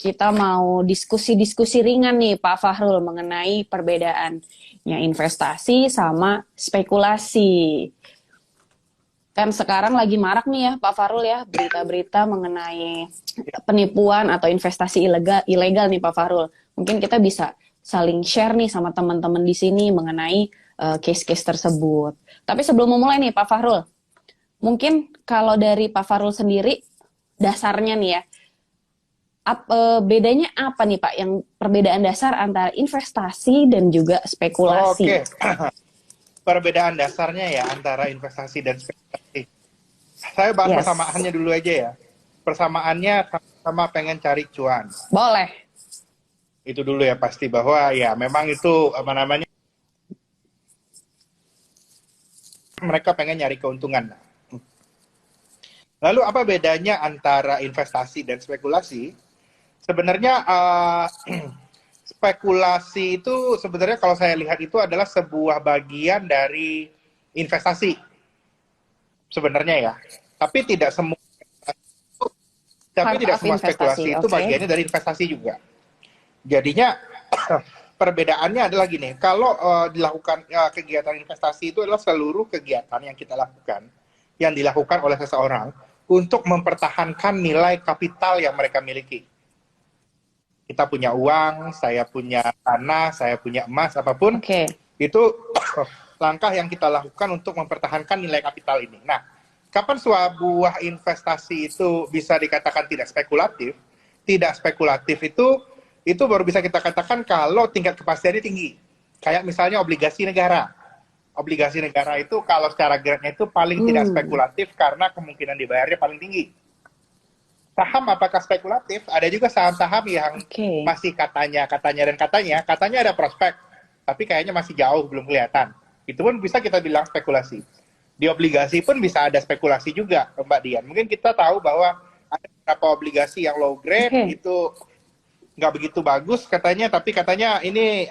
kita mau diskusi-diskusi ringan nih Pak Fahrul mengenai perbedaannya investasi sama spekulasi. Kan sekarang lagi marak nih ya Pak Fahrul ya, berita-berita mengenai penipuan atau investasi ilegal nih Pak Fahrul. Mungkin kita bisa saling share nih sama teman-teman di sini mengenai case-case tersebut. Tapi sebelum memulai nih Pak Fahrul, mungkin kalau dari Pak Fahrul sendiri, dasarnya nih ya, bedanya apa nih Pak, yang perbedaan dasar antara investasi dan juga spekulasi? Oke. Perbedaan dasarnya ya antara investasi dan spekulasi. Saya bahas persamaannya dulu aja ya. Persamaannya sama pengen cari cuan. Boleh. Itu dulu ya pasti, bahwa ya memang itu mereka pengen nyari keuntungan. Lalu apa bedanya antara investasi dan spekulasi? Sebenarnya spekulasi itu sebenarnya kalau saya lihat itu adalah sebuah bagian dari investasi sebenarnya ya. Tapi tidak semua spekulasi itu bagiannya dari investasi juga. Jadinya perbedaannya adalah gini, kalau dilakukan kegiatan investasi itu adalah seluruh kegiatan yang kita lakukan, yang dilakukan oleh seseorang untuk mempertahankan nilai kapital yang mereka miliki. Kita punya uang, saya punya tanah, saya punya emas, apapun, itu langkah yang kita lakukan untuk mempertahankan nilai kapital ini. Nah, kapan sebuah investasi itu bisa dikatakan tidak spekulatif? Tidak spekulatif itu baru bisa kita katakan kalau tingkat kepastiannya tinggi. Kayak misalnya obligasi negara. Obligasi negara itu kalau secara grade-nya itu paling tidak spekulatif karena kemungkinan dibayarnya paling tinggi. Saham apakah spekulatif? Ada juga saham-saham yang masih katanya ada prospek, tapi kayaknya masih jauh, belum kelihatan. Itu pun bisa kita bilang spekulasi. Di obligasi pun bisa ada spekulasi juga, Mbak Dian. Mungkin kita tahu bahwa ada beberapa obligasi yang low grade itu nggak begitu bagus katanya, tapi katanya ini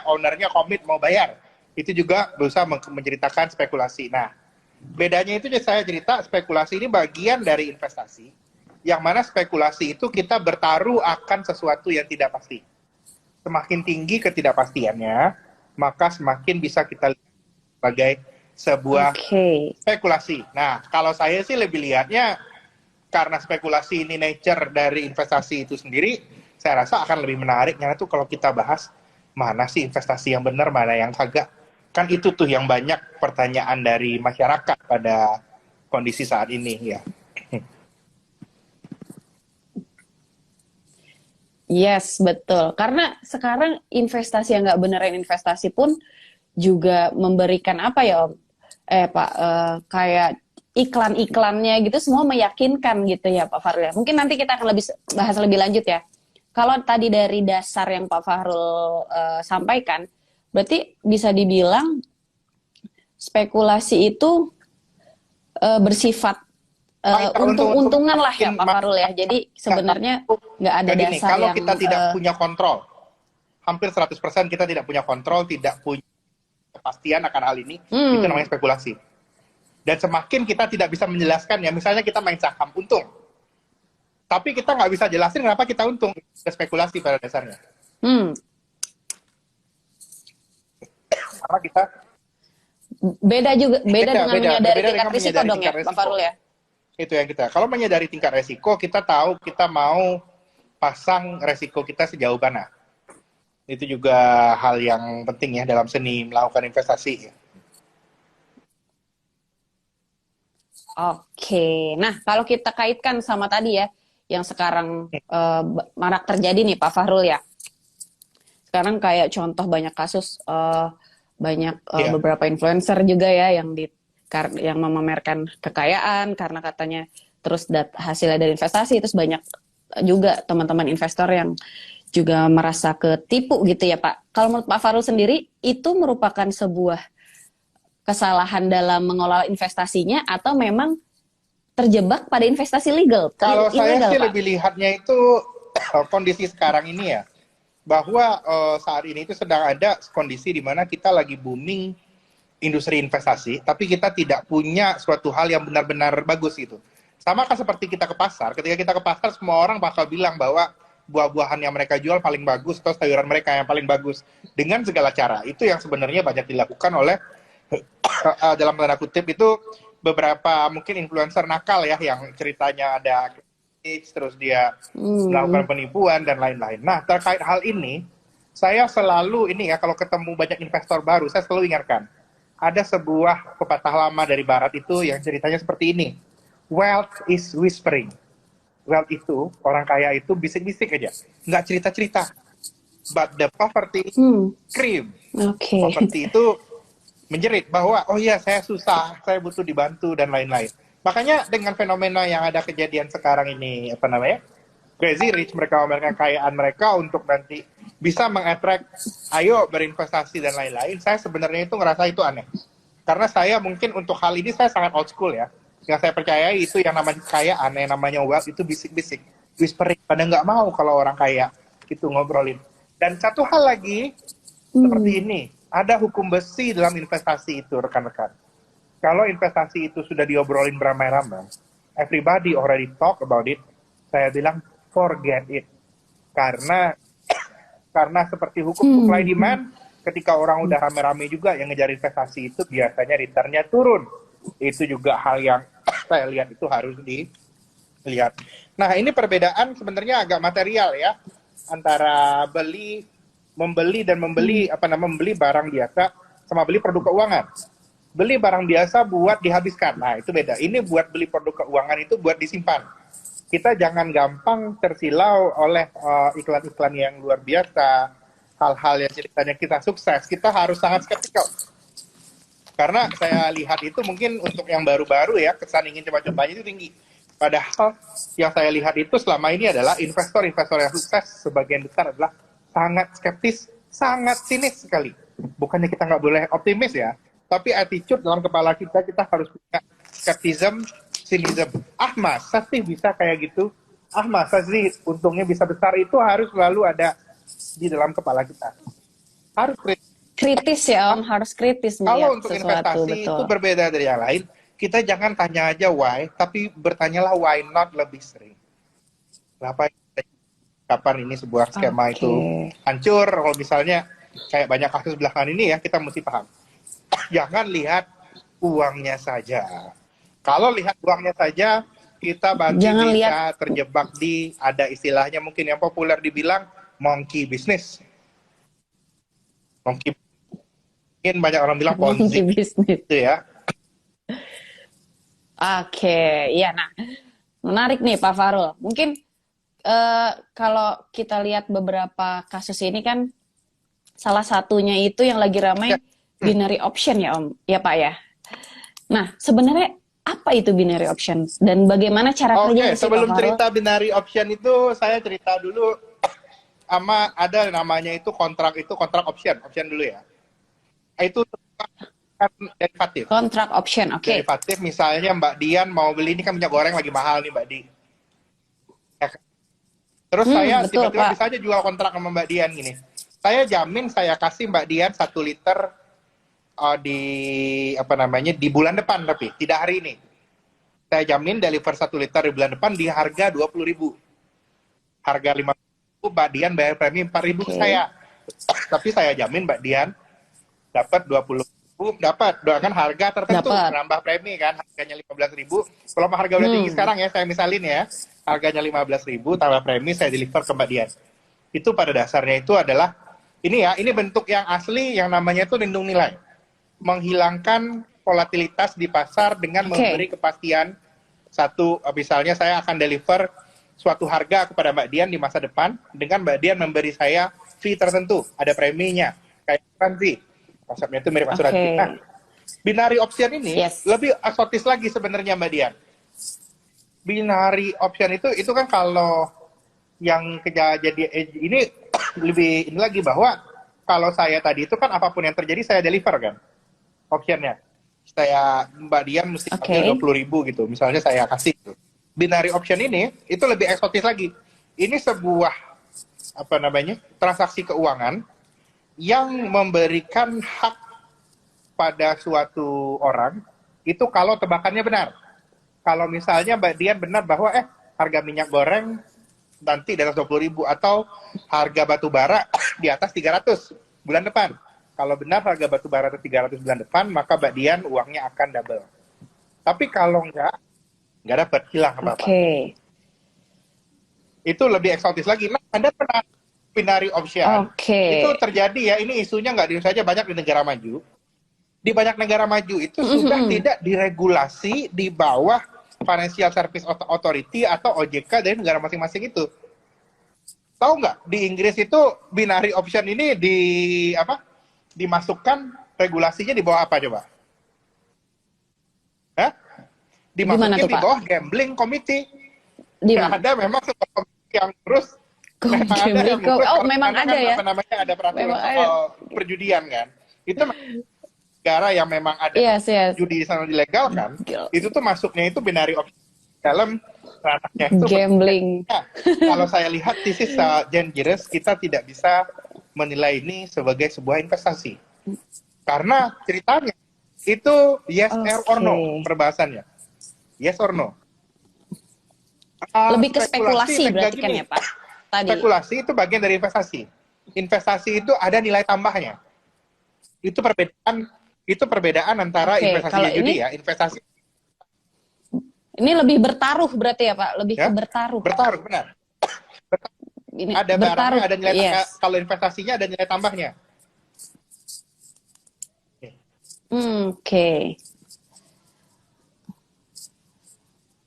ownernya komit mau bayar. Itu juga berusaha menceritakan spekulasi. Nah, bedanya itu saya cerita spekulasi ini bagian dari investasi. Yang mana spekulasi itu kita bertaruh akan sesuatu yang tidak pasti. Semakin tinggi ketidakpastiannya, maka semakin bisa kita lihat sebagai sebuah spekulasi. Nah, kalau saya sih lebih lihatnya, karena spekulasi ini nature dari investasi itu sendiri, saya rasa akan lebih menarik. Karena tuh kalau kita bahas, mana sih investasi yang benar, mana yang kagak. Kan itu tuh yang banyak pertanyaan dari masyarakat pada kondisi saat ini ya. Yes, betul. Karena sekarang investasi yang nggak beneran investasi pun juga memberikan apa ya, Om? Pak, kayak iklan-iklannya gitu semua meyakinkan gitu ya, Pak Fahrul. Mungkin nanti kita akan bahas lebih lanjut ya. Kalau tadi dari dasar yang Pak Fahrul sampaikan, berarti bisa dibilang spekulasi itu bersifat untung-untungan lah ya Pak Fahrul ya. Jadi sebenarnya nggak ada dasar kalau yang... kita tidak punya kontrol, hampir 100% kita tidak punya kontrol, tidak punya kepastian akan hal ini, itu namanya spekulasi. Dan semakin kita tidak bisa menjelaskan, ya misalnya kita main saham, untung. Tapi kita nggak bisa jelasin kenapa kita untung, itu spekulasi pada dasarnya. Karena kita... Beda dengan menyadari tingkat risiko dong ya Pak Fahrul ya? Itu yang kita, kalau menyadari tingkat resiko, kita tahu kita mau pasang resiko kita sejauh mana. Itu juga hal yang penting ya dalam seni melakukan investasi. Oke, nah kalau kita kaitkan sama tadi ya, yang sekarang marak terjadi nih Pak Fahrul ya. Sekarang kayak contoh banyak kasus, beberapa influencer juga ya yang memamerkan kekayaan karena katanya terus hasilnya dari investasi, terus banyak juga teman-teman investor yang juga merasa ketipu gitu ya Pak. Kalau menurut Pak Fahrul sendiri, itu merupakan sebuah kesalahan dalam mengelola investasinya atau memang terjebak pada investasi legal? Kalau saya sih Pak, lebih lihatnya itu kondisi sekarang ini ya, bahwa saat ini itu sedang ada kondisi di mana kita lagi booming industri investasi, tapi kita tidak punya suatu hal yang benar-benar bagus gitu. Sama kan seperti kita ke pasar, ketika kita ke pasar semua orang bakal bilang bahwa buah-buahan yang mereka jual paling bagus atau sayuran mereka yang paling bagus dengan segala cara. Itu yang sebenarnya banyak dilakukan oleh dalam tanda kutip itu beberapa mungkin influencer nakal ya yang ceritanya ada terus dia melakukan penipuan dan lain-lain. Nah, terkait hal ini saya selalu ini ya kalau ketemu banyak investor baru saya selalu ingatkan ada sebuah pepatah lama dari barat itu yang ceritanya seperti ini. Wealth is whispering. Wealth itu, orang kaya itu bisik-bisik aja. Nggak cerita-cerita. But the poverty scream. Poverty itu menjerit bahwa, oh iya saya susah, saya butuh dibantu, dan lain-lain. Makanya dengan fenomena yang ada kejadian sekarang ini, apa namanya, crazy rich, mereka kekayaan mereka untuk nanti bisa mengattract, ayo berinvestasi dan lain-lain, saya sebenarnya itu ngerasa itu aneh. Karena saya mungkin untuk hal ini saya sangat old school ya. Yang saya percaya itu yang namanya kekayaan, yang namanya wealth itu bisik-bisik, whispering. Pada nggak mau kalau orang kaya itu ngobrolin. Dan satu hal lagi seperti ini, ada hukum besi dalam investasi itu rekan-rekan. Kalau investasi itu sudah diobrolin beramai-ramai, everybody already talk about it. Saya bilang forget it. Karena seperti hukum supply demand, ketika orang udah rame-rame juga yang ngejar investasi itu biasanya returnnya turun. Itu juga hal yang saya lihat itu harus dilihat. Nah, ini perbedaan sebenarnya agak material ya antara membeli membeli barang biasa sama beli produk keuangan. Beli barang biasa buat dihabiskan. Nah, itu beda. Ini buat beli produk keuangan itu buat disimpan. Kita jangan gampang tersilau oleh iklan-iklan yang luar biasa, hal-hal yang ceritanya kita sukses. Kita harus sangat skeptikal. Karena saya lihat itu mungkin untuk yang baru-baru ya, kesan ingin coba-cobanya itu tinggi. Padahal yang saya lihat itu selama ini adalah investor-investor yang sukses sebagian besar adalah sangat skeptis, sangat sinis sekali. Bukannya kita nggak boleh optimis ya, tapi attitude dalam kepala kita harus punya skeptism, sinism. Masa sih bisa kayak gitu? Masa sih untungnya bisa besar? Itu harus selalu ada di dalam kepala kita. Harus kritis ya Om, harus kritis melihat kalau untuk sesuatu, investasi betul. itu berbeda dari yang lain. Kita jangan tanya aja why, tapi bertanyalah why not lebih sering. Kenapa kapan ini sebuah skema itu hancur? Kalau misalnya kayak banyak kasus belakangan ini ya, kita mesti paham. Jangan lihat uangnya saja. Kalau lihat uangnya saja, kita bisa terjebak di, ada istilahnya mungkin yang populer dibilang monkey business. Monkey mungkin banyak orang bilang Ponzi bisnis gitu ya. Ya, nah menarik nih Pak Fahrul. Mungkin kalau kita lihat beberapa kasus ini kan salah satunya itu yang lagi ramai binary option ya Om, ya Pak ya. Nah sebenarnya apa itu binary option dan bagaimana cara kerjanya? Sebelum cerita binary option itu saya cerita dulu sama ada namanya itu kontrak option dulu ya. Itu derivatif. Kontrak option, Derivatif misalnya Mbak Dian mau beli, ini kan minyak goreng lagi mahal nih Mbak Di. Terus saya tiba-tiba bisa aja jual kontrak sama Mbak Dian gini. Saya jamin saya kasih Mbak Dian 1 liter di bulan depan, tapi tidak hari ini. Saya jamin deliver 1 liter di bulan depan di harga 20.000. Harga 5.000, Mbak Dian bayar premi 4.000 ke saya. Tapi saya jamin Mbak Dian dapat 20.000, dapat doakan harga tertentu, nambah premi kan, harganya 15.000. Kalau harga udah tinggi sekarang ya, saya misalin ya, harganya 15.000 tambah premi saya deliver ke Mbak Dian. Itu pada dasarnya itu adalah ini bentuk yang asli yang namanya itu lindung nilai. Menghilangkan volatilitas di pasar dengan memberi kepastian satu, misalnya saya akan deliver suatu harga kepada Mbak Dian di masa depan dengan Mbak Dian memberi saya fee tertentu, ada preminya, kayak asuransi. Konsepnya itu mirip asuransi. Nah, binary option ini lebih eksotis lagi sebenarnya Mbak Dian. Binary option itu kan kalau yang kejadian ini lebih ini lagi bahwa kalau saya tadi itu kan apapun yang terjadi saya deliver kan optionnya. Saya Mbak Dian mesti ambil 20.000 gitu. Misalnya saya kasih. Binary option ini itu lebih eksotis lagi. Ini sebuah transaksi keuangan yang memberikan hak pada suatu orang itu kalau tebakannya benar. Kalau misalnya Mbak Dian benar bahwa harga minyak goreng nanti di atas 20.000, atau harga batu bara di atas 300 bulan depan. Kalau benar harga batu bara atas 300 bulan depan, maka Mbak Dian uangnya akan double. Tapi kalau nggak dapat, hilang apa-apa. Oke. Itu lebih eksotis lagi. Nah, Anda pernah binary option? Oke. Itu terjadi ya, ini isunya nggak di Indonesia saja, banyak di negara maju. Di banyak negara maju itu sudah tidak diregulasi di bawah Financial Service Authority atau OJK dari negara masing-masing itu. Tahu nggak, di Inggris itu binary option ini dimasukkan regulasinya di bawah apa coba? Hah? Dimasukin di bawah gambling committee. Ada memang sebuah komisi yang terus memang ada yang memang ada ya. Apa namanya, ada peraturan soal perjudian kan. Itu negara yang memang ada judi di sana dilegalkan, itu tuh masuknya itu binary option dalam ranahnya itu gambling. Kalau saya lihat this is dangerous, kita tidak bisa menilai ini sebagai sebuah investasi. Karena ceritanya itu yes or no perbahasannya. Yes or no. Lebih ke spekulasi berarti kan ya Pak? Tadi. Spekulasi itu bagian dari investasi. Investasi itu ada nilai tambahnya. Itu perbedaan antara investasi judi ya. Investasi ini lebih bertaruh berarti ya Pak? Lebih ke bertaruh. Bertaruh, benar. Ini ada barangnya, ada nilai tambah. Kalau investasinya ada nilai tambahnya. Oke.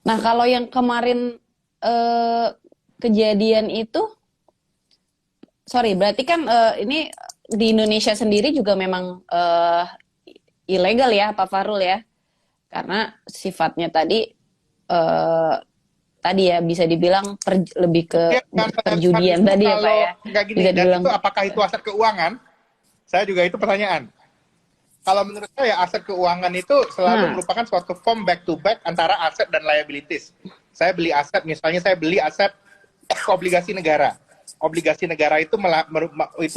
Nah, kalau yang kemarin kejadian itu, sorry, berarti kan ini di Indonesia sendiri juga memang ilegal ya, Pak Fahrul ya, karena sifatnya tadi ya bisa dibilang lebih ke perjudian tadi ya Pak ya. Bisa dibilang. Itu apakah itu aset keuangan? Saya juga itu pertanyaan. Kalau menurut saya aset keuangan itu selalu merupakan suatu form back to back antara aset dan liabilities. Saya beli aset, misalnya saya beli aset obligasi negara. Obligasi negara itu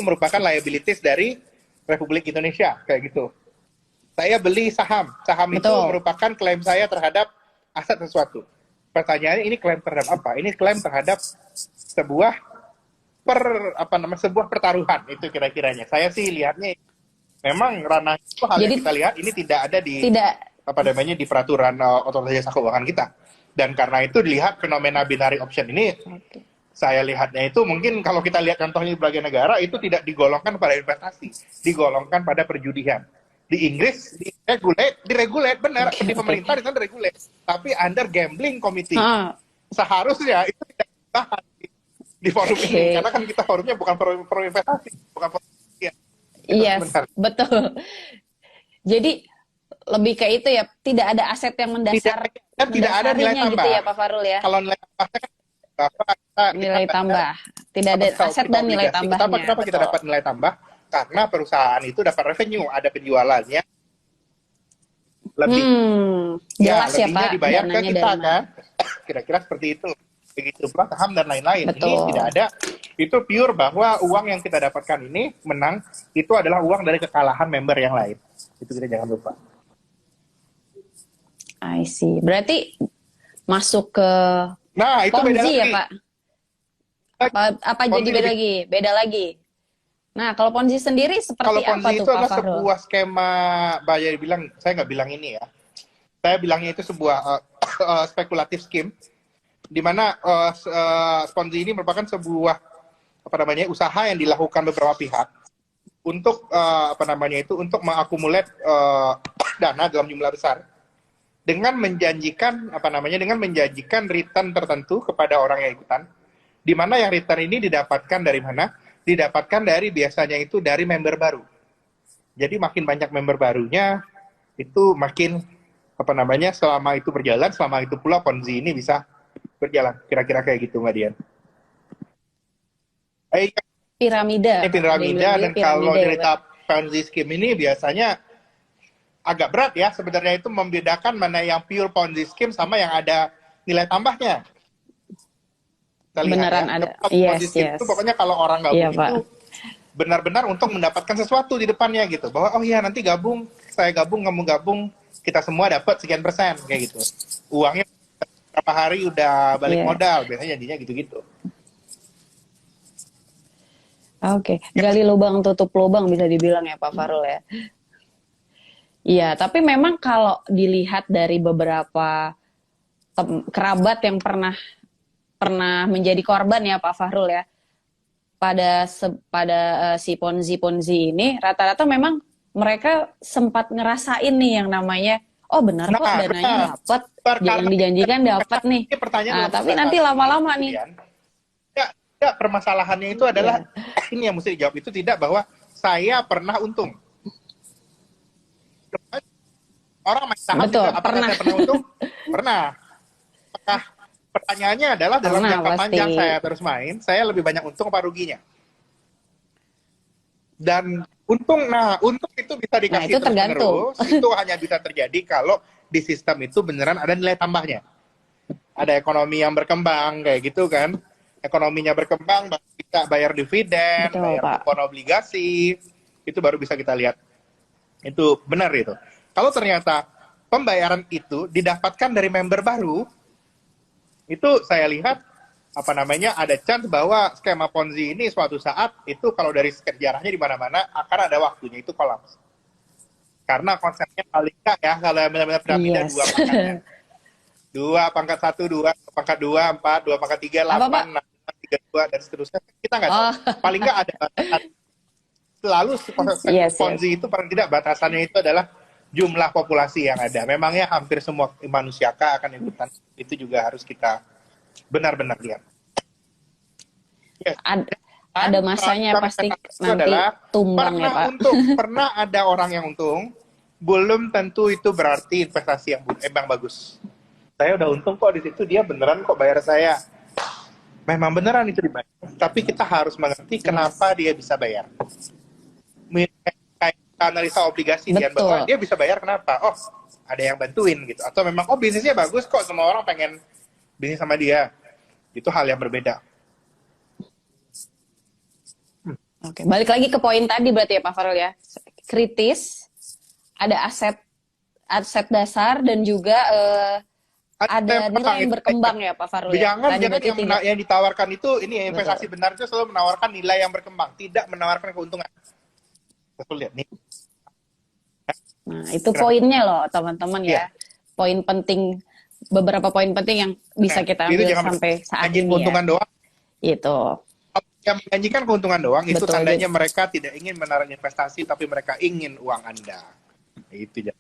merupakan liabilities dari Republik Indonesia, kayak gitu. Saya beli saham. Saham itu merupakan klaim saya terhadap aset sesuatu. Pertanyaannya, ini klaim terhadap apa? Ini klaim terhadap sebuah sebuah pertaruhan, itu kira-kiranya. Saya sih lihatnya memang ranah itu hal yang kita lihat ini tidak ada di di peraturan otoritas jasa keuangan kita. Dan karena itu dilihat fenomena binary option ini, saya lihatnya itu mungkin kalau kita lihat contohnya di berbagai negara itu tidak digolongkan pada investasi, digolongkan pada perjudian. Di Inggris diregulate benar, di pemerintah di sana diregulate, tapi under gambling committee. Seharusnya itu tidak dibahas di forum ini, karena kan kita forumnya bukan forum investasi, bukan forum perjudian. Yes, betul. Jadi lebih ke itu ya, tidak ada aset yang tidak ada nilai tambah gitu ya Pak Fahrul ya. Kalau nilai tambahnya nilai tambah, tidak ada aset dan nilai tambahnya. Kenapa kita dapat nilai tambah? Karena perusahaan itu dapat revenue, ada penjualannya. Lebih jelas ya Pak, dibayar ke kita kan. Kira-kira seperti itu. Begitu pula saham dan lain-lain. Ini tidak ada. Itu pure bahwa uang yang kita dapatkan ini menang itu adalah uang dari kekalahan member yang lain. Itu kita jangan lupa. I see. Berarti masuk ke itu Ponzi beda ya lagi. Pak? Apa jadi beda lagi? Beda lagi. Nah, kalau Ponzi sendiri seperti apa tuh Pak Fahrul? Kalau Ponzi itu adalah sebuah skema, bayar bilang, saya nggak bilang ini ya. Saya bilangnya itu sebuah spekulatif scheme, di mana Ponzi ini merupakan sebuah usaha yang dilakukan beberapa pihak untuk untuk mengakumulat dana dalam jumlah besar dengan menjanjikan return tertentu kepada orang yang ikutan, di mana yang return ini didapatkan dari mana? Didapatkan dari biasanya itu dari member baru. Jadi makin banyak member barunya itu makin selama itu berjalan, selama itu pula Ponzi ini bisa berjalan. Kira-kira kayak gitu Mbak Dian. Piramida. Dan kalau cerita Ponzi scheme ini biasanya agak berat ya sebenarnya, itu membedakan mana yang pure Ponzi scheme sama yang ada nilai tambahnya. Beneran ya. ada. Ponzi scheme itu pokoknya kalau orang gabung itu benar-benar untuk mendapatkan sesuatu di depannya gitu. Bahwa nanti saya gabung, kamu gabung, kita semua dapat sekian persen kayak gitu. Uangnya berapa hari udah balik modal, biasanya jadinya gitu-gitu. Oke, gali lubang tutup lubang bisa dibilang ya Pak Farul ya. Iya, tapi memang kalau dilihat dari beberapa kerabat yang pernah pernah menjadi korban ya Pak Fahrul ya, pada si Ponzi ini rata-rata memang mereka sempat ngerasain nih yang namanya oh benar kok Nah, dananya dapat yang karena dijanjikan dapat nih. ini pertanyaan Nah, dalam tapi nanti investasi, lama-lama nih. kemudian ya, permasalahannya itu adalah Ya, ini yang mesti dijawab itu tidak bahwa saya pernah untung. Orang main saham betul, juga, apakah pernah. saya pernah untung? Pernah. Apakah pertanyaannya adalah dalam Pernah jangka pasti. panjang saya terus main, saya lebih banyak untung apa ruginya? Dan untung itu bisa Nah, dikasih itu terus tergantung. menerus, itu hanya bisa terjadi kalau di sistem itu beneran ada nilai tambahnya. Ada ekonomi yang berkembang kayak gitu kan, ekonominya berkembang baru kita bayar dividen, Betul, bayar Pak. kupon obligasi, itu baru bisa kita lihat itu benar itu. Kalau ternyata pembayaran itu didapatkan dari member baru, itu saya lihat apa namanya ada chance bahwa skema Ponzi ini suatu saat itu kalau dari sejarahnya di mana-mana akan ada waktunya itu kolaps. Karena konsepnya paling enggak ya kalau yang benar-benar piramida dua Yes. pangkatnya. Dua pangkat satu, dua pangkat dua, empat, dua pangkat tiga, Apa, Pak? 8, 6, 3, 2, dan seterusnya. Kita nggak tahu. Oh, Paling nggak ada batasan. Selalu konsep yes, yes. Ponzi itu paling tidak batasannya itu adalah jumlah populasi yang ada. Memangnya hampir semua manusia akan ikutan. Itu juga harus kita benar-benar lihat. Yes. Ada masanya pasti nanti tumbang ya, Pak. Pernah ada orang yang untung, belum tentu itu berarti investasi yang bagus. Saya udah untung kok di situ, dia beneran kok bayar saya. Memang beneran itu dibayar. Tapi kita harus mengerti kenapa dia bisa bayar. Kayak analisa obligasi dia bahwa dia bisa bayar kenapa? Oh, ada yang bantuin gitu. Atau memang bisnisnya bagus kok, semua orang pengen bisnis sama dia. Itu hal yang berbeda. Oke, balik lagi ke poin tadi berarti ya Pak Farul ya. Kritis, ada aset dasar dan juga ada nilai yang berkembang ya Pak Farul ya. Jangan yang ditawarkan itu ini investasi benar itu selalu menawarkan nilai yang berkembang, tidak menawarkan keuntungan. Betul lihat nih. Nah, itu poinnya loh teman-teman ya. Poin penting, beberapa poin penting yang bisa kita ambil sampai saat ini keuntungan doang. Itu. Yang menjanjikan keuntungan doang itu tandanya mereka tidak ingin menaruh investasi tapi mereka ingin uang Anda. Itu ya.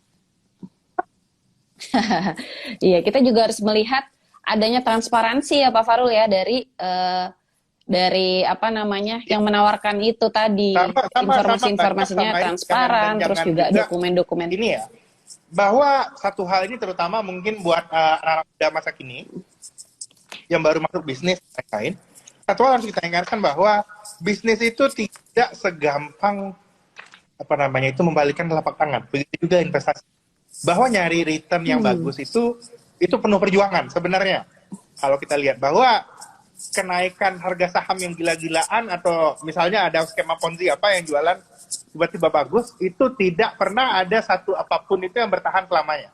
Iya, kita juga harus melihat adanya transparansi ya Pak Farul ya dari apa namanya yang menawarkan itu tadi, informasinya transparan, terus juga dokumen-dokumen ini ya, bahwa satu hal ini terutama mungkin buat anak-anak muda masa kini yang baru masuk bisnis lain, satu hal harus kita ingatkan bahwa bisnis itu tidak segampang apa namanya itu membalikkan telapak tangan. Begitu juga investasi. Bahwa nyari return yang bagus itu penuh perjuangan sebenarnya. Kalau kita lihat bahwa kenaikan harga saham yang gila-gilaan atau misalnya ada skema Ponzi apa yang jualan tiba-tiba bagus, itu tidak pernah ada satu apapun itu yang bertahan selamanya.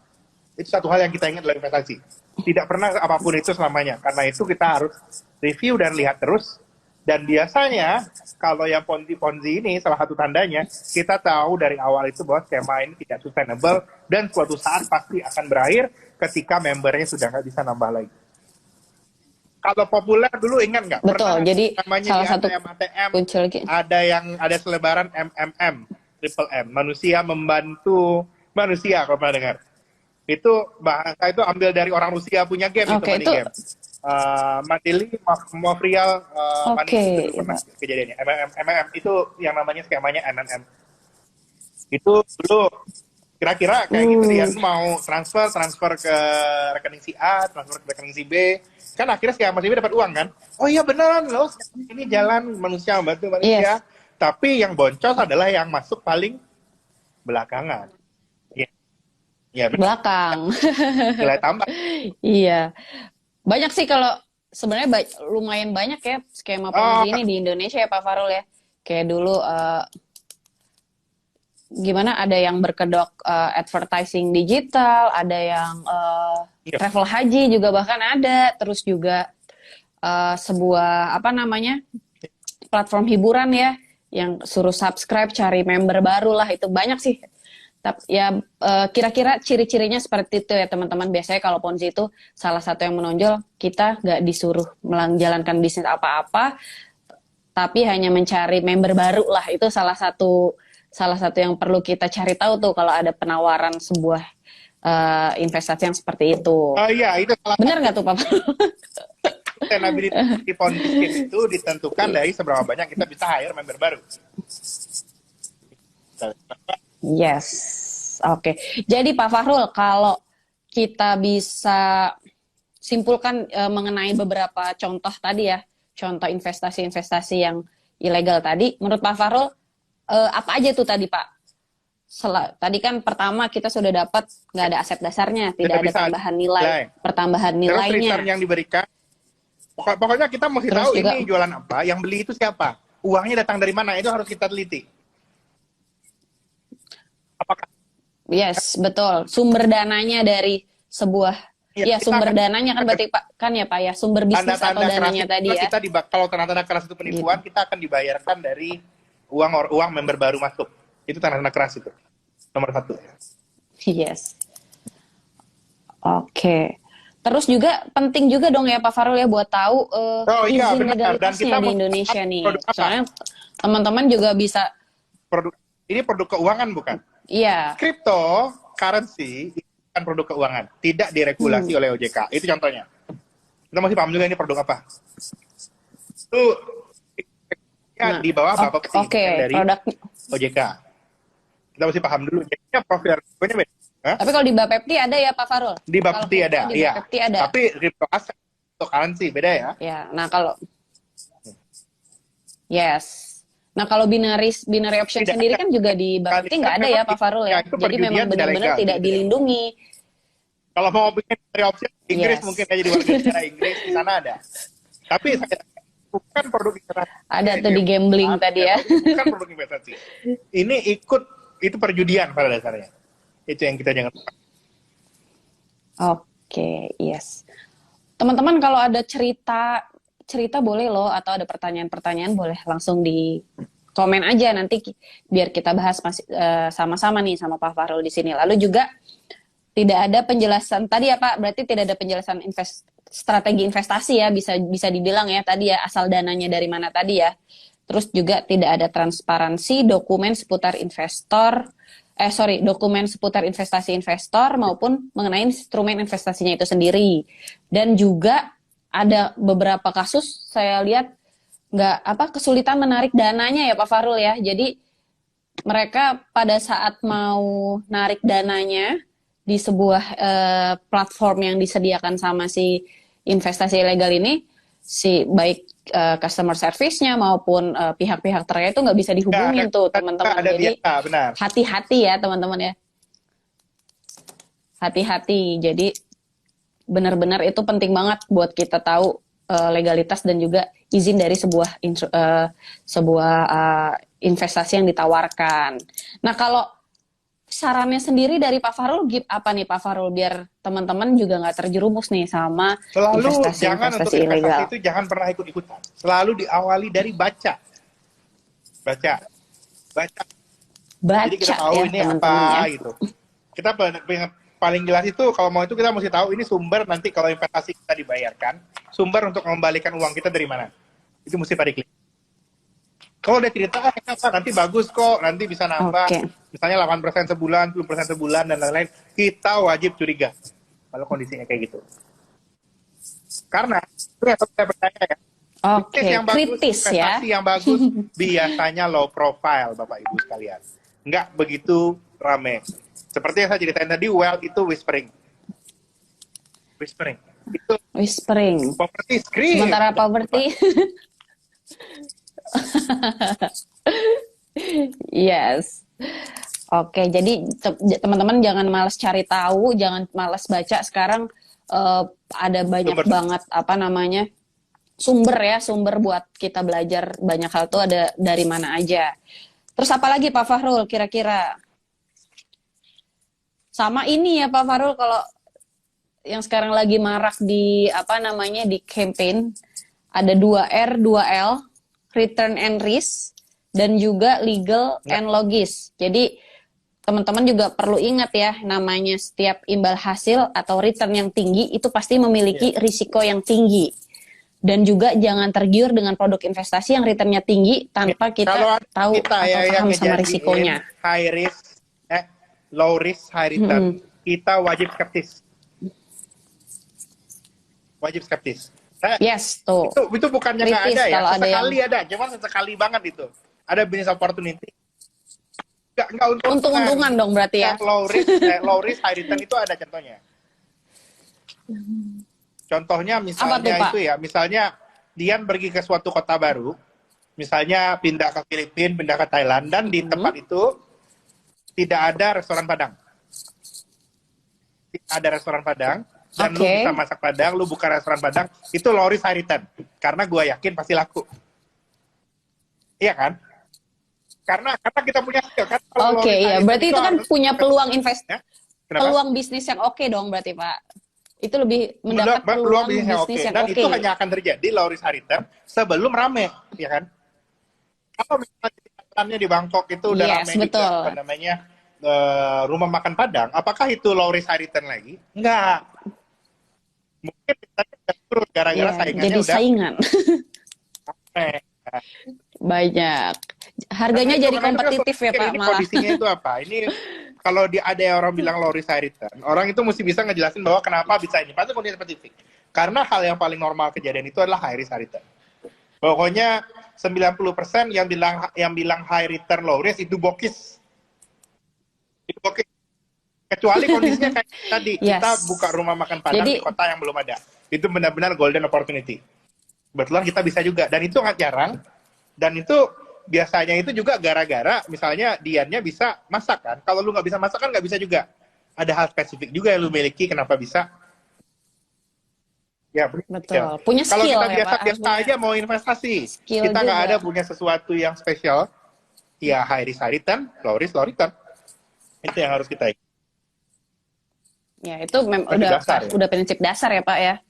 Itu satu hal yang kita ingat dalam investasi. Tidak pernah apapun itu selamanya. Karena itu kita harus review dan lihat terus. Dan biasanya kalau yang Ponzi ini salah satu tandanya kita tahu dari awal itu bahwa skema ini tidak sustainable dan suatu saat pasti akan berakhir ketika membernya sudah nggak bisa nambah lagi. Kalau populer dulu ingat nggak? Betul. Pernah jadi namanya salah di satu ATM lagi. ada selebaran triple M, manusia membantu manusia, kalau pernah dengar. Itu bahasa itu ambil dari orang Rusia punya game itu money game. Mandili, Mafrial, itu pernah kejadiannya. MMM itu yang namanya skemanya MMM. Itu dulu kira-kira kayak gitu dia mau transfer ke rekening si A, transfer ke rekening si B. Kan akhirnya skema si B dapat uang kan? Oh iya beneran loh, ini jalan manusia membantu manusia. Tapi yang boncos adalah yang masuk paling belakangan. Ya, belakang. Nilai tambah. Iya. Banyak sih kalau sebenarnya lumayan banyak ya skema Ponzi ini di Indonesia ya Pak Farul ya. Kayak dulu gimana ada yang berkedok advertising digital, ada yang travel haji juga bahkan ada, terus juga sebuah apa namanya platform hiburan ya, yang suruh subscribe, cari member baru lah, itu banyak sih. Ya kira-kira ciri-cirinya seperti itu ya teman-teman. Biasanya kalau Ponzi itu salah satu yang menonjol, kita nggak disuruh menjalankan bisnis apa-apa, tapi hanya mencari member baru lah. Itu salah satu yang perlu kita cari tahu tuh kalau ada penawaran sebuah investasi yang seperti itu. Oh iya, itu salah. Benar nggak tuh Pak? Sustainability di Ponzi scheme itu ditentukan dari seberapa banyak kita bisa hire member baru. Yes, oke. Jadi Pak Fahrul, kalau kita bisa simpulkan mengenai beberapa contoh tadi ya, contoh investasi-investasi yang ilegal tadi, menurut Pak Fahrul apa aja tuh tadi Pak? Tadi kan pertama kita sudah dapat nggak ada aset dasarnya, tidak ada tambahan nilai, pertambahan nilainya. Terus return yang diberikan, pokoknya kita mesti tahu juga, ini jualan apa, yang beli itu siapa, uangnya datang dari mana, itu harus kita teliti. Apakah? Yes, betul. Sumber dananya dari sebuah, ya sumber dananya kan berarti Pak, kan ya Pak ya, sumber bisnis atau dananya tadi ya. Kita kalau tanda-tanda keras itu penipuan, gitu. Kita akan dibayarkan dari uang member baru masuk. Itu tanda-tanda keras itu. Nomor 1. Yes. Oke. Terus juga penting juga dong ya Pak Fahrul ya buat tahu izin legalitasnya di Indonesia nih. Soalnya teman-teman juga bisa. Ini produk keuangan bukan? Iya. Cryptocurrency bukan produk keuangan, tidak diregulasi oleh OJK. Itu contohnya. Kita masih paham juga ini produk apa. Itu di bawah Bapak dari produk OJK. Kita mesti paham dulu. Jadinya profil resikonya beda. Tapi kalau di Bapepti ada ya Pak Fahrul? Di Bapepti ada, iya. Ada. Tapi crypto aset, cryptocurrency beda ya. Ya, nah kalau nah kalau binary option tidak, sendiri kan juga di Bapepti nggak ada ya Pak Fahrul ya. Jadi memang benar-benar tidak dilindungi. Kalau mau bikin binary option Inggris mungkin aja di warga negara Inggris di sana ada. Tapi bukan produk investasi. Ada tuh di gambling tadi ya. Bukan produk investasi. Ini itu perjudian pada dasarnya. Itu yang kita jangan lupa. Oke, yes. Teman-teman kalau ada cerita boleh loh, atau ada pertanyaan-pertanyaan boleh langsung di komen aja, nanti biar kita bahas sama-sama nih sama Pak Fahrul di sini. Lalu juga tidak ada penjelasan tadi ya Pak, berarti tidak ada penjelasan strategi investasi ya, bisa dibilang ya tadi ya, asal dananya dari mana tadi ya. Terus juga tidak ada transparansi dokumen seputar investasi investor maupun mengenai instrumen investasinya itu sendiri. Dan juga ada beberapa kasus saya lihat kesulitan menarik dananya ya Pak Fahrul ya. Jadi mereka pada saat mau narik dananya di sebuah platform yang disediakan sama si investasi ilegal ini, baik customer service-nya maupun pihak-pihak terkait itu nggak bisa dihubungin tuh teman-teman. Jadi hati-hati ya teman-teman ya. Hati-hati. Jadi benar-benar itu penting banget buat kita tahu legalitas dan juga izin dari sebuah investasi yang ditawarkan. Nah kalau sarannya sendiri dari Pak Fahrul apa nih Pak Fahrul, biar teman-teman juga nggak terjerumus nih sama investasi ilegal? Itu jangan pernah ikut-ikutan. Selalu diawali dari baca. Jadi kita tahu ya, ini apa gitu. Kita paling jelas itu kalau mau itu kita mesti tahu ini sumber nanti kalau investasi kita dibayarkan, sumber untuk mengembalikan uang kita dari mana. Itu mesti pada klik. Kalau dia cerita, nanti bagus kok, nanti bisa nambah, misalnya 8% sebulan, 10% sebulan, dan lain-lain, kita wajib curiga kalau kondisinya kayak gitu. Karena, itu yang saya percaya ya, kritis ya. Investasi yang bagus biasanya low profile, Bapak Ibu sekalian. Nggak begitu rame. Seperti yang saya ceritain tadi, wealth itu whispering. Poverty scream. Sementara poverty... Yes. Oke, jadi teman-teman jangan malas cari tahu, jangan malas baca. Sekarang ada banyak banget sumber buat kita belajar banyak hal tuh ada dari mana aja. Terus apa lagi Pak Fahrul kira-kira? Sama ini ya Pak Fahrul, kalau yang sekarang lagi marak di di campaign, ada 2R 2L. return and risk, dan juga legal Ya. and logis. Jadi teman-teman juga perlu ingat ya, namanya setiap imbal hasil atau return yang tinggi itu pasti memiliki risiko yang tinggi. Dan juga jangan tergiur dengan produk investasi yang returnnya tinggi tanpa Kalau kita tahu kita atau ya yang paham sama ngejadiin risikonya. high risk, low risk, high return, kita wajib skeptis. Wajib skeptis. Yes, tuh. Itu bukannya nggak Kritis ada ya, kalau ada sesekali ada, cuman sesekali banget itu. Ada business opportunity. Nggak Untung-untungan dong berarti ya. Yang low risk, high return itu ada contohnya. Contohnya misalnya Apa tuh, Pak? itu ya, misalnya Dian pergi ke suatu kota baru, misalnya pindah ke Filipina, pindah ke Thailand, dan di tempat itu tidak ada restoran Padang. Tidak ada restoran Padang, dan lu bisa masak Padang, lu buka restoran Padang, itu low risk high return. Karena gue yakin pasti laku. Iya kan? Karena kita punya skill kan. Oke, iya. Berarti itu kan punya peluang Ya? peluang bisnis yang oke dong berarti, Pak. Itu lebih mendapat peluang bisnis yang dan oke. itu hanya akan terjadi low risk high return sebelum rame, ya kan? Kalau misalnya jalannya di Bangkok itu udah rame betul. juga, apa namanya, rumah makan Padang, apakah itu low risk high return lagi? Enggak. Mungkin kita udah turun gara-gara saingannya jadi udah saingan. Banyak. Harganya jadi kompetitif ya, Pak, ini malah. kondisinya itu apa? Ini kalau ada orang bilang low risk high return, orang itu mesti bisa ngejelasin bahwa kenapa bisa ini. Pasti kondisi spesifik. Karena hal yang paling normal kejadian itu adalah high risk high return. Pokoknya 90% yang bilang high return low risk itu bokis. Itu bokis. Kecuali kondisinya kayak tadi, kita buka rumah makan Padang di kota yang belum ada. Itu benar-benar golden opportunity. Kebetulan kita bisa juga, dan itu sangat jarang. Dan itu biasanya itu juga gara-gara misalnya Diannya bisa masak kan. Kalau lu nggak bisa masak kan nggak bisa juga. Ada hal spesifik juga yang lu miliki kenapa bisa. Ya, betul. Ya. Punya skill. Kalau kita ya, biasa-biasa aja mau investasi, kita nggak ada punya sesuatu yang spesial. Ya high risk high return, low risk low return. Itu yang harus kita. Ya itu udah prinsip dasar ya, Pak ya.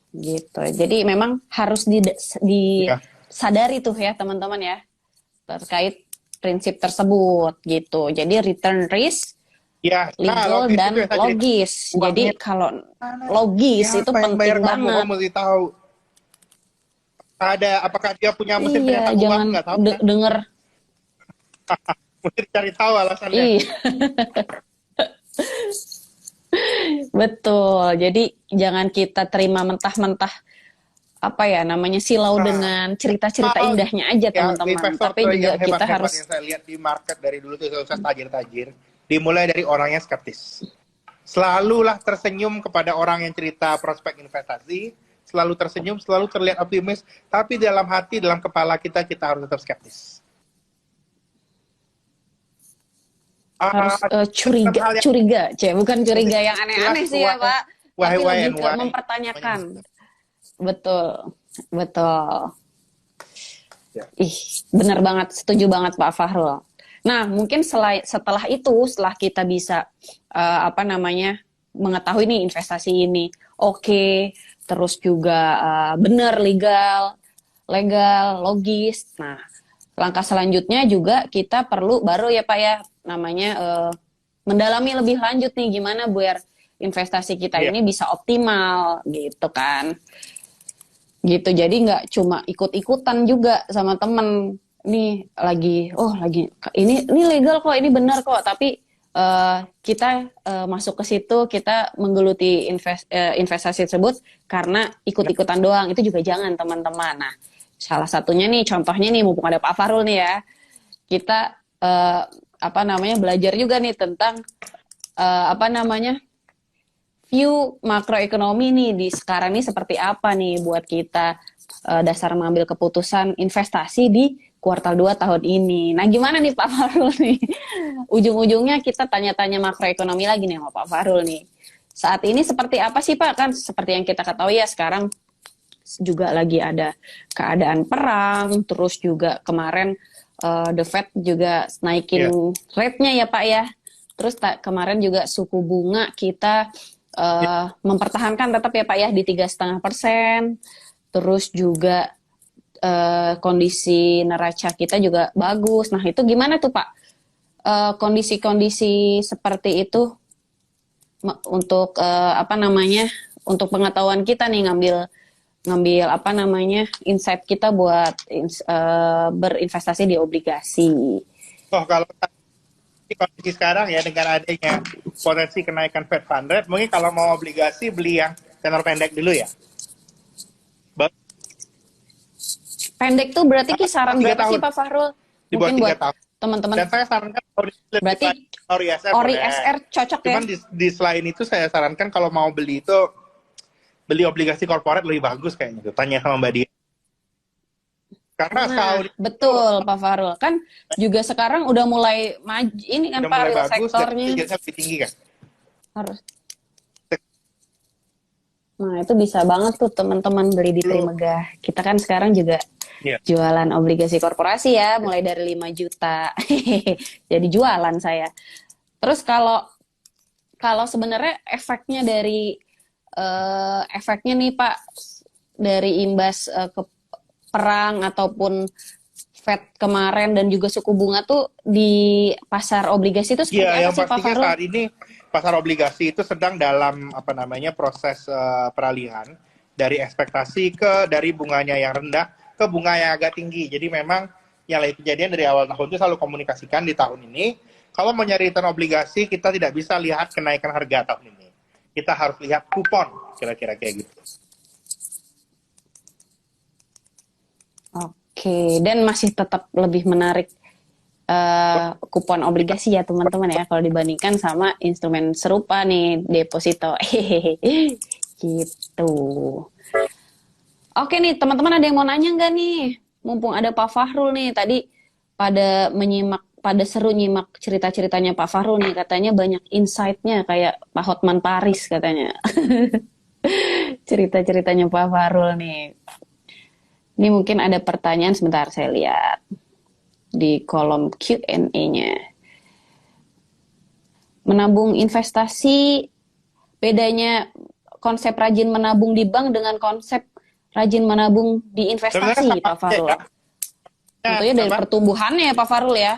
Gitu. Jadi memang harus disadari tuh ya teman-teman ya terkait prinsip tersebut gitu. Jadi return risk, legal dan logis. Jadi kalau logis itu penting banget. Kamu mesti tahu. Apakah dia punya mesin pencetak uang? Nggak tahu. Denger. Mesti cari tahu alasannya. Iya. Betul. Jadi jangan kita terima mentah-mentah apa ya namanya silau dengan cerita-cerita indahnya aja teman-teman. Tapi juga kita harus yang saya lihat di market dari dulu tuh sukses tajir-tajir dimulai dari orang yang skeptis. Selalulah tersenyum kepada orang yang cerita prospek investasi, selalu tersenyum, selalu terlihat optimis, tapi dalam hati, dalam kepala kita harus tetap skeptis. Harus curiga, bukan curiga yang aneh-aneh sih ya Pak, tapi lebih ke mempertanyakan. Betul. Ih, benar banget, setuju banget Pak Fahrul. Nah, mungkin setelah itu, setelah kita bisa mengetahui nih investasi ini, oke, terus juga benar legal, logis. Nah, langkah selanjutnya juga kita perlu baru ya Pak ya, mendalami lebih lanjut nih gimana biar investasi kita ini bisa optimal gitu kan. Gitu, jadi nggak cuma ikut-ikutan juga sama temen nih ini legal kok, ini benar kok, tapi kita masuk ke situ, kita menggeluti investasi tersebut karena ikut-ikutan doang, itu juga jangan teman-teman. Nah, salah satunya nih, contohnya nih, mumpung ada Pak Fahrul nih ya, kita belajar juga nih tentang view makroekonomi nih di sekarang nih seperti apa nih buat kita dasar mengambil keputusan investasi di kuartal 2 tahun ini. Nah, gimana nih Pak Fahrul nih? Ujung-ujungnya kita tanya-tanya makroekonomi lagi nih sama Pak Fahrul nih. Saat ini seperti apa sih Pak? Kan seperti yang kita ketahui ya, sekarang juga lagi ada keadaan perang, terus juga kemarin The Fed juga naikin rate-nya ya Pak ya. Terus kemarin juga suku bunga kita mempertahankan tetap ya Pak ya di 3,5%. Terus juga kondisi neraca kita juga bagus. Nah, itu gimana tuh Pak? Kondisi-kondisi seperti itu untuk apa namanya? Untuk pengetahuan kita nih ngambil ngambil apa namanya? Insight kita buat berinvestasi di obligasi. Oh, kalau di kondisi sekarang ya dengan adanya potensi kenaikan Fed Fund Rate, mungkin kalau mau obligasi beli yang tenor pendek dulu ya. Pendek tuh berarti kisaran 3 berapa sih tahun. Pak Fahrul? Di bawah Mungkin 3 buat tahun. teman-teman. Dan saya sarankan kalau lebih Berarti ori SR ori boleh. SR cocok ya? Cuman di selain itu saya sarankan kalau mau beli itu beli obligasi corporate lebih bagus kayaknya tuh. Tanya sama Mbak Dia. Karena Nah, setahun betul Pak Fahrul. Kan juga sekarang udah mulai maju ini kan udah Pak mulai real bagus dan sektornya. yield-nya lebih tinggi kan. Harus. Nah, itu bisa banget tuh teman-teman beli di Trimegah. Kita kan sekarang juga Iya. jualan obligasi korporasi ya, mulai dari 5 juta. Jadi jualan saya. Terus kalau kalau sebenarnya efeknya nih Pak dari imbas ke perang ataupun Fed kemarin dan juga suku bunga tuh di pasar obligasi itu seperti Iya, apa yang sih Pak pastinya Fahrul? saat ini pasar obligasi itu sedang dalam proses peralihan dari ekspektasi dari bunganya yang rendah ke bunga yang agak tinggi. Jadi memang yang lagi kejadian dari awal tahun itu selalu komunikasikan di tahun ini. Kalau mau nyari return obligasi, kita tidak bisa lihat kenaikan harga tahun ini. Kita harus lihat kupon, kira-kira kayak gitu. Oke, dan masih tetap lebih menarik kupon obligasi ya teman-teman ya kalau dibandingkan sama instrumen serupa nih deposito. Gitu. Oke nih teman-teman ada yang mau nanya nggak nih? Mumpung ada Pak Fahrul nih tadi pada seru nyimak cerita-ceritanya Pak Fahrul nih katanya banyak insight-nya kayak Pak Hotman Paris katanya. Cerita-ceritanya Pak Fahrul nih. Ini mungkin ada pertanyaan sebentar saya lihat di kolom Q&A-nya. Menabung investasi, bedanya konsep rajin menabung di bank dengan konsep rajin menabung di investasi, Pak Fahrul. Tentunya dari pertumbuhannya ya Pak Fahrul ya.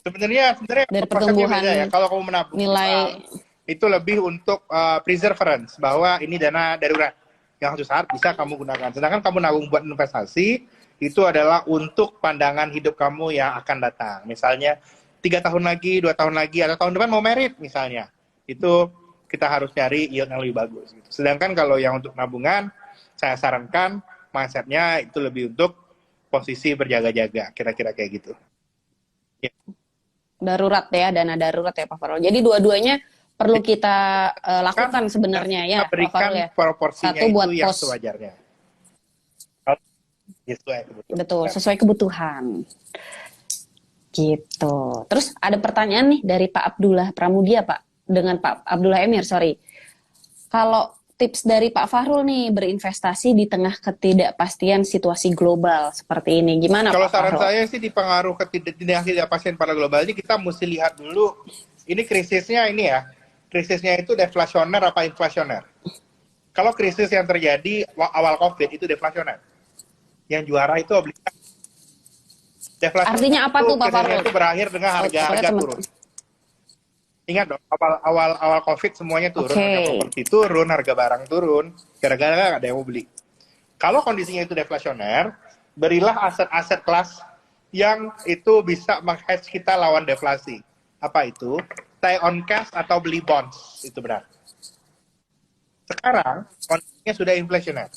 Sebenarnya dari pertumbuhan beda ya. Kalau kamu menabung nilai itu lebih untuk perseverance, bahwa ini dana darurat yang suatu saat bisa kamu gunakan. Sedangkan kamu nabung buat investasi, itu adalah untuk pandangan hidup kamu yang akan datang. Misalnya 3 tahun lagi, 2 tahun lagi, atau tahun depan mau merit misalnya. Itu kita harus cari yield yang lebih bagus. Gitu. Sedangkan kalau yang untuk nabungan, saya sarankan mindset-nya itu lebih untuk posisi berjaga-jaga, kira-kira kayak gitu. Ya. Darurat ya, dana darurat ya Pak Fahrul. Jadi dua-duanya perlu kita lakukan sebenarnya ya Pak Fahrul ya. Proporsinya satu buat itu yang pos sewajarnya. Betul, sesuai kebutuhan. Gitu. Terus ada pertanyaan nih dari Pak Abdullah Pramudia Pak, dengan Pak Abdullah Emir, sorry. Kalau tips dari Pak Fahrul nih berinvestasi di tengah ketidakpastian situasi global seperti ini, gimana Kalau Pak saran Fahrul? saya sih dipengaruh ketidakpastian pada global ini, kita mesti lihat dulu ini krisisnya ini ya. Krisisnya itu deflasioner apa inflasioner? Kalau krisis yang terjadi awal COVID itu deflasioner. Yang juara itu obligasi. Deflasioner. Artinya apa tuh Pak Fahrul? Itu berakhir dengan harga turun. Ingat dong, awal COVID semuanya turun, harga properti turun, harga barang turun, gara-gara nggak ada yang mau beli. Kalau kondisinya itu deflasioner, berilah aset-aset kelas yang itu bisa meng-hedge kita lawan deflasi. Apa itu? Stay on cash atau beli bonds, itu benar. Sekarang kondisinya sudah inflasioner.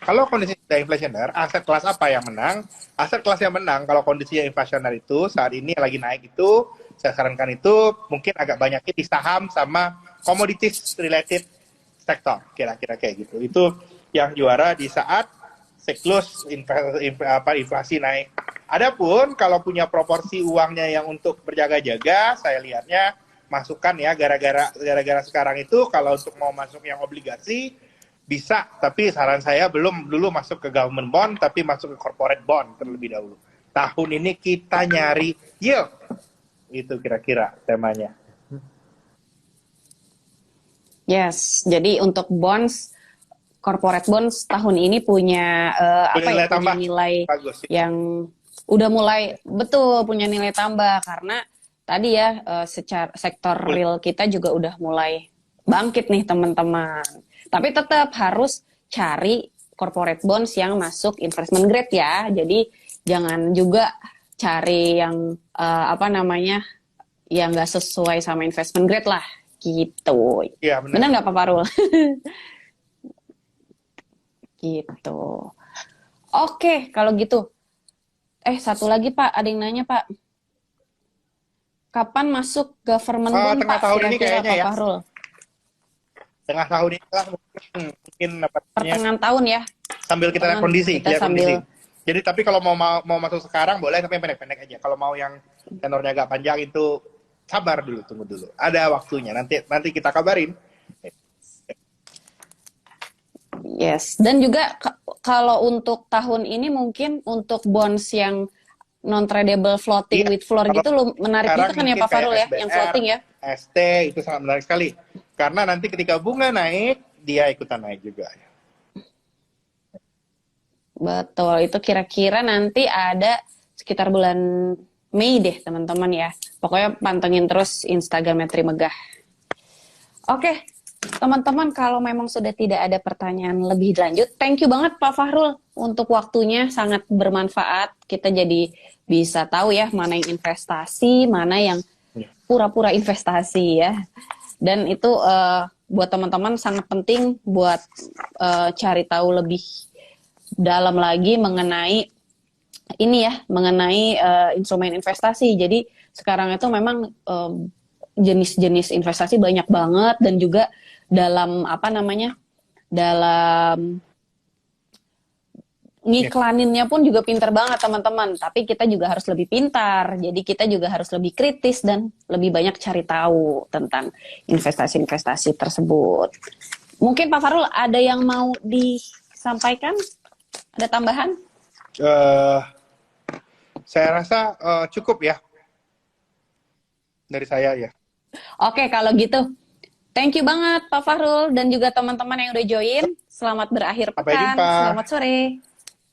Kalau kondisinya sudah inflasioner, aset kelas apa yang menang? Aset kelas yang menang kalau kondisinya inflasioner itu saat ini lagi naik itu, saya sarankan itu mungkin agak banyaknya di saham sama commodities related sektor, kira-kira kayak gitu. Itu yang juara di saat siklus inflasi naik. Adapun kalau punya proporsi uangnya yang untuk berjaga-jaga, saya lihatnya masukkan ya, gara-gara sekarang itu kalau untuk mau masuk yang obligasi bisa, tapi saran saya belum dulu masuk ke government bond, tapi masuk ke corporate bond terlebih dahulu. Tahun ini kita nyari yield. Itu kira-kira temanya. Yes, jadi untuk bonds corporate bonds tahun ini punya Nilai punya tambah nilai bagus. yang udah mulai betul punya nilai tambah karena tadi ya secara sektor real kita juga udah mulai bangkit nih teman-teman. Tapi tetap harus cari corporate bonds yang masuk investment grade ya. Jadi jangan juga cari yang yang nggak sesuai sama investment grade lah gitu. Iya, benar. Benar nggak Pak Farul? Gitu. Oke, kalau gitu. Satu lagi Pak, ada yang nanya Pak. Kapan masuk government bond Tengah Pak? tahun ini Kira-kira kayaknya Pak ya. Fahrul? Tengah tahun ini lah mungkin dapatnya. Pertengahan tahun ya. Sambil kita lihat kondisi, sambil... Jadi tapi kalau mau masuk sekarang boleh, tapi yang pendek-pendek aja. Kalau mau yang tenornya agak panjang itu sabar dulu, tunggu dulu. Ada waktunya. Nanti kita kabarin. Yes. Dan juga kalau untuk tahun ini mungkin untuk bonds yang non tradable floating with floor gitu menarik juga kan ya Pak Farul ya, yang floating ya. ST itu sangat menarik sekali. Karena nanti ketika bunga naik, dia ikutan naik juga. Betul, itu kira-kira nanti ada sekitar bulan Mei deh teman-teman ya. Pokoknya pantengin terus Instagramnya Trimegah. Oke, teman-teman kalau memang sudah tidak ada pertanyaan lebih lanjut, thank you banget Pak Fahrul untuk waktunya, sangat bermanfaat. Kita jadi bisa tahu ya mana yang investasi, mana yang pura-pura investasi ya. Dan itu buat teman-teman sangat penting buat cari tahu lebih dalam lagi mengenai ini ya, mengenai instrumen investasi. Jadi sekarang itu memang jenis-jenis investasi banyak banget dan juga dalam dalam ngiklaninnya pun juga pintar banget teman-teman. Tapi kita juga harus lebih pintar. Jadi kita juga harus lebih kritis dan lebih banyak cari tahu tentang investasi-investasi tersebut. Mungkin Pak Farul ada yang mau disampaikan? Ada tambahan? Saya rasa cukup ya dari saya ya. Oke, kalau gitu thank you banget Pak Fahrul dan juga teman-teman yang udah join. Selamat berakhir pekan. Selamat sore.